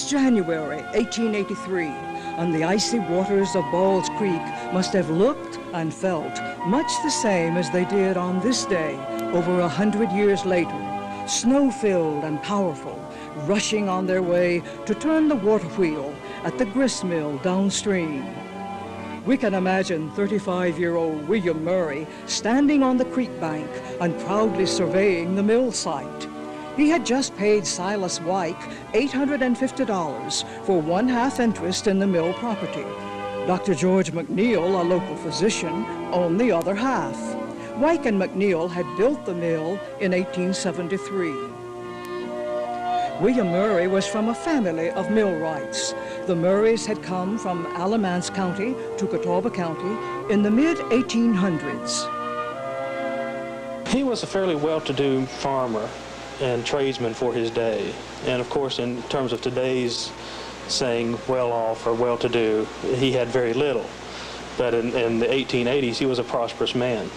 was January 1883, and the icy waters of Ball's Creek must have looked and felt much the same as they did on this day over 100 years later, snow-filled and powerful, rushing on their way to turn the water wheel at the grist mill downstream. We can imagine 35-year-old William Murray standing on the creek bank and proudly surveying the mill site. He had just paid Silas Wyke $850 for 1/2 interest in the mill property. Dr. George McNeil, a local physician, owned the other half. Wyke and McNeil had built the mill in 1873. William Murray was from a family of millwrights. The Murrays had come from Alamance County to Catawba County in the mid-1800s. He was a fairly well-to-do farmer and tradesman for his day. And of course, in terms of today's saying well-off or well-to-do, he had very little. But in the 1880s, he was a prosperous man.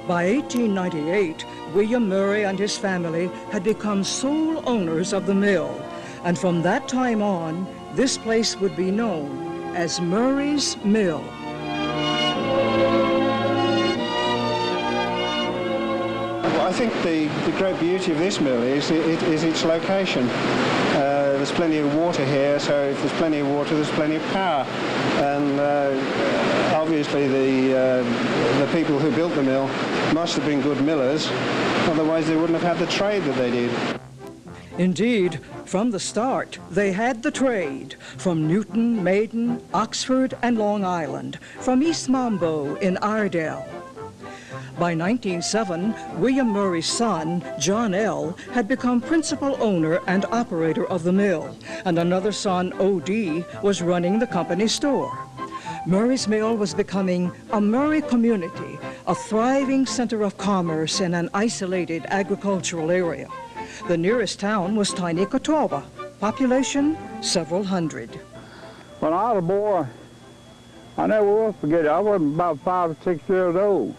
By 1898, William Murray and his family had become sole owners of the mill, and from that time on, this place would be known as Murray's Mill. Well, I think the great beauty of this mill is its location. There's plenty of water here, so if there's plenty of water, there's plenty of power. And obviously the people who built the mill must have been good millers, otherwise they wouldn't have had the trade that they did. Indeed, from the start, they had the trade from Newton, Maiden, Oxford, and Long Island, from East Mambo in Iredell. By 1907, William Murray's son, John L., had become principal owner and operator of the mill, and another son, O.D., was running the company store. Murray's Mill was becoming a Murray community, a thriving center of commerce in an isolated agricultural area. The nearest town was tiny Catawba, population several hundred. When I was a boy, I never will forget it. I was about 5 or 6 years old.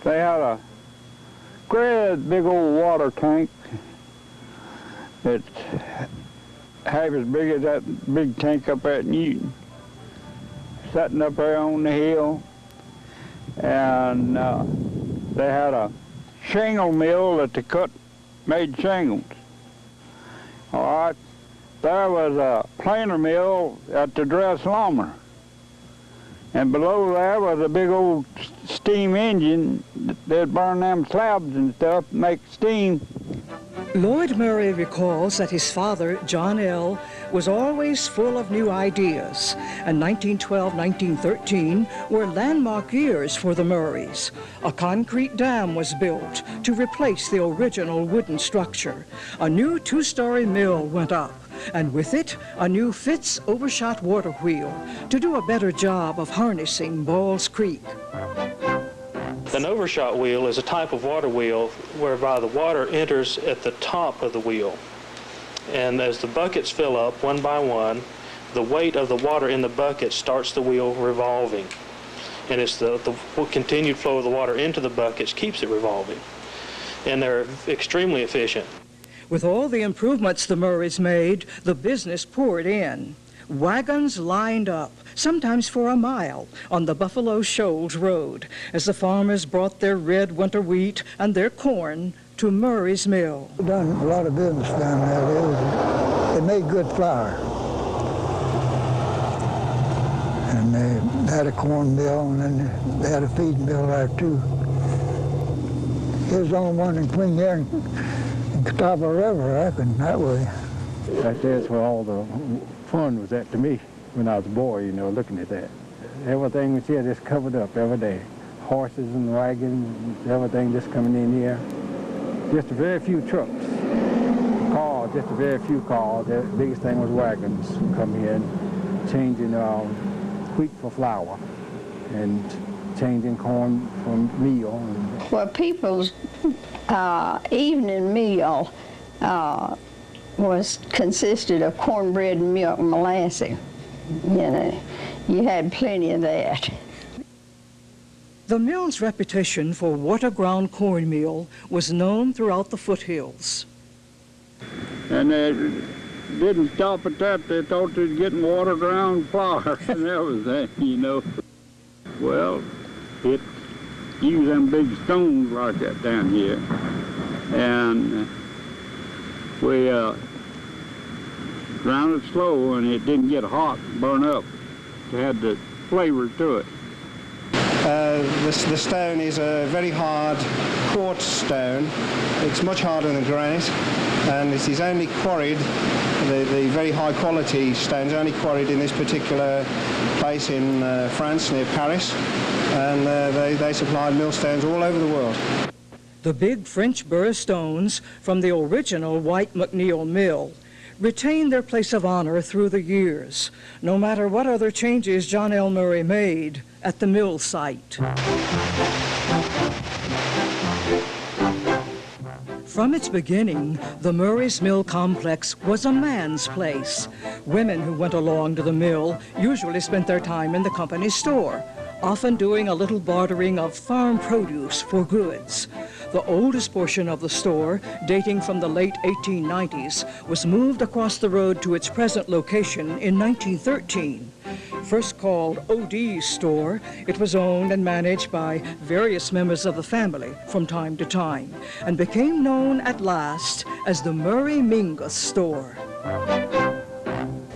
They had a great big old water tank that's half as big as that big tank up at Newton, sitting up there on the hill. And they had a shingle mill that they made shingles. All right, there was a planer mill at the Dress Lumber. And below there was a big old steam engine that burn them slabs and stuff, make steam. Lloyd Murray recalls that his father, John L., was always full of new ideas, and 1912-1913 were landmark years for the Murrays. A concrete dam was built to replace the original wooden structure. A new 2-story mill went up, and with it, a new Fitz overshot water wheel to do a better job of harnessing Ball's Creek. An overshot wheel is a type of water wheel whereby the water enters at the top of the wheel. And as the buckets fill up one by one, the weight of the water in the bucket starts the wheel revolving. And it's the continued flow of the water into the buckets keeps it revolving. And they're extremely efficient. With all the improvements the Murrays made, the business poured in. Wagons lined up, sometimes for a mile, on the Buffalo Shoals Road, as the farmers brought their red winter wheat and their corn to Murray's Mill. We've done a lot of business down there. They made good flour. And they had a corn mill, and then they had a feed mill there, too. It was the only one in Queen there in Catawba River, I reckon, that way. That's where all the fun was at to me when I was a boy, you know, looking at that. Everything was here just covered up every day. Horses and wagons, everything just coming in here. Just a very few trucks. Cars, just a very few cars. The biggest thing was wagons coming in, changing wheat for flour and changing corn for meal. Well, people's evening meal consisted of cornbread and milk and molasses. You know, you had plenty of that. The mill's reputation for water-ground cornmeal was known throughout the foothills. And they didn't stop at that. They thought they was getting watered around flour and everything, you know. Well, it used them big stones like that down here. And we ground it slow, and it didn't get hot and burn up. It had the flavor to it. The stone is a very hard quartz stone. It's much harder than granite, and it is only quarried, the very high quality stones only quarried in this particular place in France near Paris, and they supplied millstones all over the world. The big French burr stones from the original White McNeil mill retained their place of honor through the years, no matter what other changes John L. Murray made at the mill site. From its beginning, the Murray's Mill Complex was a man's place. Women who went along to the mill usually spent their time in the company store, often doing a little bartering of farm produce for goods. The oldest portion of the store, dating from the late 1890s, was moved across the road to its present location in 1913. First called O.D.'s store, it was owned and managed by various members of the family from time to time, and became known at last as the Murray Mingus store.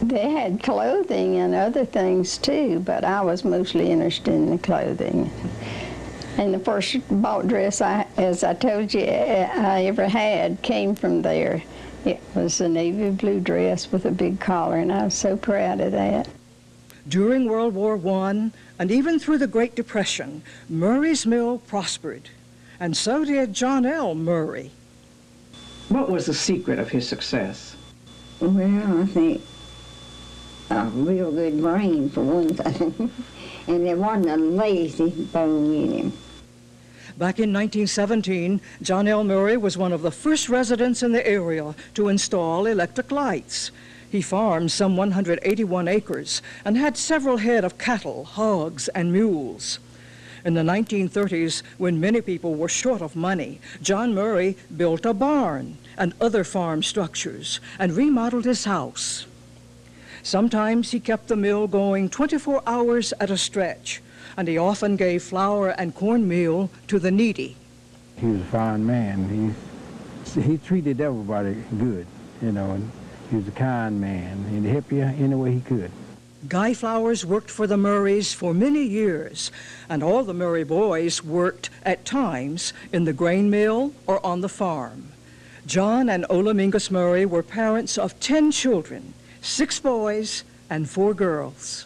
They had clothing and other things too, but I was mostly interested in the clothing. And the first bought dress, as I told you, I ever had came from there. It was a navy blue dress with a big collar, and I was so proud of that. During World War I, and even through the Great Depression, Murray's Mill prospered, and so did John L. Murray. What was the secret of his success? Well, I think a real good brain, for one thing, and there wasn't a lazy bone in him. Back in 1917, John L. Murray was one of the first residents in the area to install electric lights. He farmed some 181 acres and had several head of cattle, hogs, and mules. In the 1930s, when many people were short of money, John Murray built a barn and other farm structures and remodeled his house. Sometimes he kept the mill going 24 hours at a stretch, and he often gave flour and cornmeal to the needy. He was a fine man. He treated everybody good, you know, and he was a kind man. He'd help you any way he could. Guy Flowers worked for the Murrays for many years, and all the Murray boys worked at times in the grain mill or on the farm. John and Ola Mingus Murray were parents of 10 children, 6 boys and 4 girls.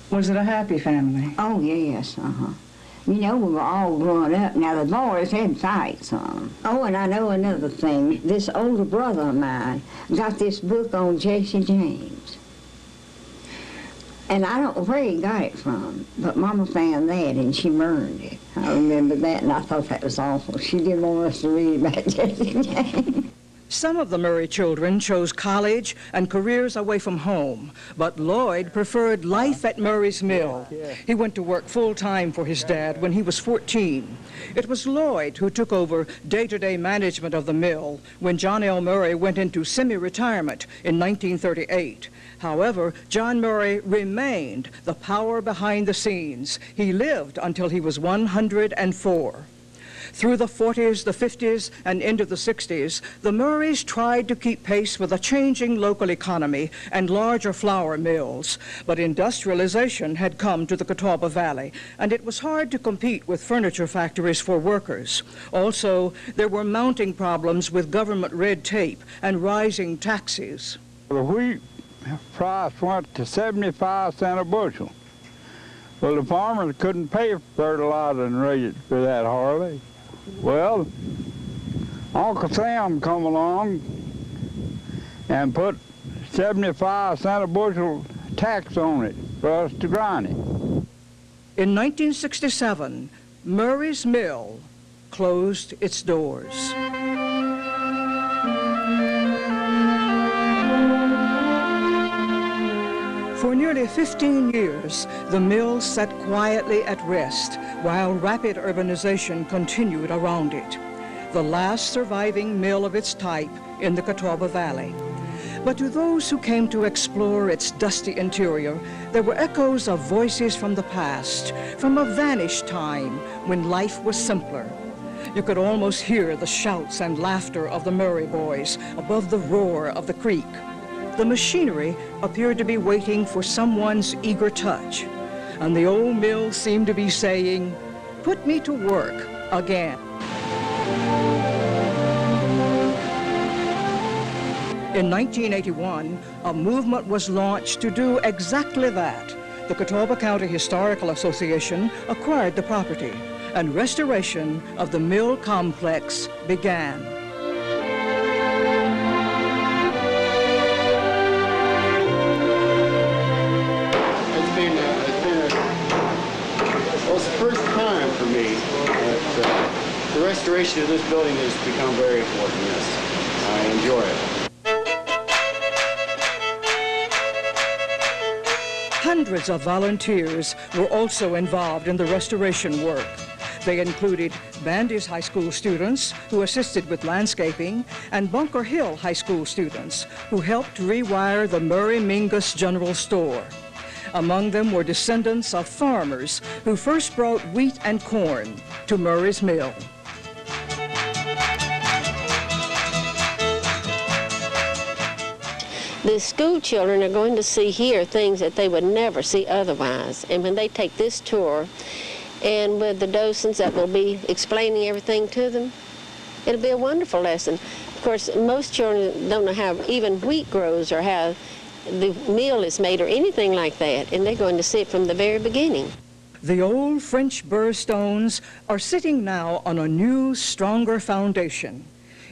Was it a happy family? Oh, yes, You know, we were all growing up. Now, the boys had fights on them. Oh, and I know another thing. This older brother of mine got this book on Jesse James. And I don't know where he got it from, but Mama found that and she burned it. I remember that, and I thought that was awful. She didn't want us to read about Jesse James. Some of the Murray children chose college and careers away from home, but Lloyd preferred life at Murray's Mill. He went to work full-time for his dad when he was 14. It was Lloyd who took over day-to-day management of the mill when John L. Murray went into semi-retirement in 1938. However, John Murray remained the power behind the scenes. He lived until he was 104. Through the 40s, the 50s, and into the 60s, the Murrays tried to keep pace with a changing local economy and larger flour mills, but industrialization had come to the Catawba Valley, and it was hard to compete with furniture factories for workers. Also, there were mounting problems with government red tape and rising taxes. The wheat price went to 75 cents a bushel. Well, the farmers couldn't pay fertilizer and raise it for that hardly. Well, Uncle Sam come along and put 75 cents a bushel tax on it for us to grind it. In 1967, Murray's Mill closed its doors. For nearly 15 years, the mill sat quietly at rest while rapid urbanization continued around it. the last surviving mill of its type in the Catawba Valley. But to those who came to explore its dusty interior, there were echoes of voices from the past, from a vanished time when life was simpler. You could almost hear the shouts and laughter of the Murray boys above the roar of the creek. The machinery appeared to be waiting for someone's eager touch, and the old mill seemed to be saying, "Put me to work again." In 1981, a movement was launched to do exactly that. The Catawba County Historical Association acquired the property, and restoration of the mill complex began. Well, it's the first time for me that the restoration of this building has become very important. Yes, I enjoy it. Hundreds of volunteers were also involved in the restoration work. They included Bandy's High School students who assisted with landscaping, and Bunker Hill High School students who helped rewire the Murray Mingus General Store. Among them were descendants of farmers who first brought wheat and corn to Murray's mill. The school children are going to see here things that they would never see otherwise. And when they take this tour, and with the docents that will be explaining everything to them, it'll be a wonderful lesson. Of course, most children don't know how even wheat grows or how the meal is made or anything like that, and they're going to see it from the very beginning. The old French burr stones are sitting now on a new, stronger foundation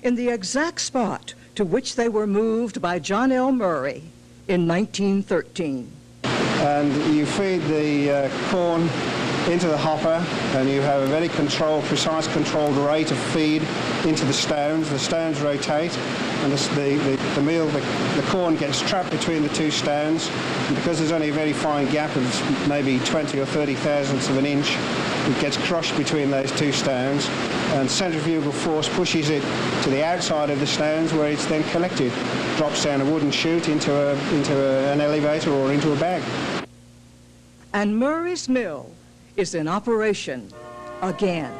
in the exact spot to which they were moved by John L. Murray in 1913. And you feed the corn into the hopper, and you have a very precise controlled rate of feed into the stones. The stones rotate, and the corn gets trapped between the two stones. And because there's only a very fine gap of maybe 20 or 30 thousandths of an inch, it gets crushed between those two stones, and centrifugal force pushes it to the outside of the stones, where it's then collected, drops down a wooden chute into an elevator or into a bag. And Murray's mill is in operation again.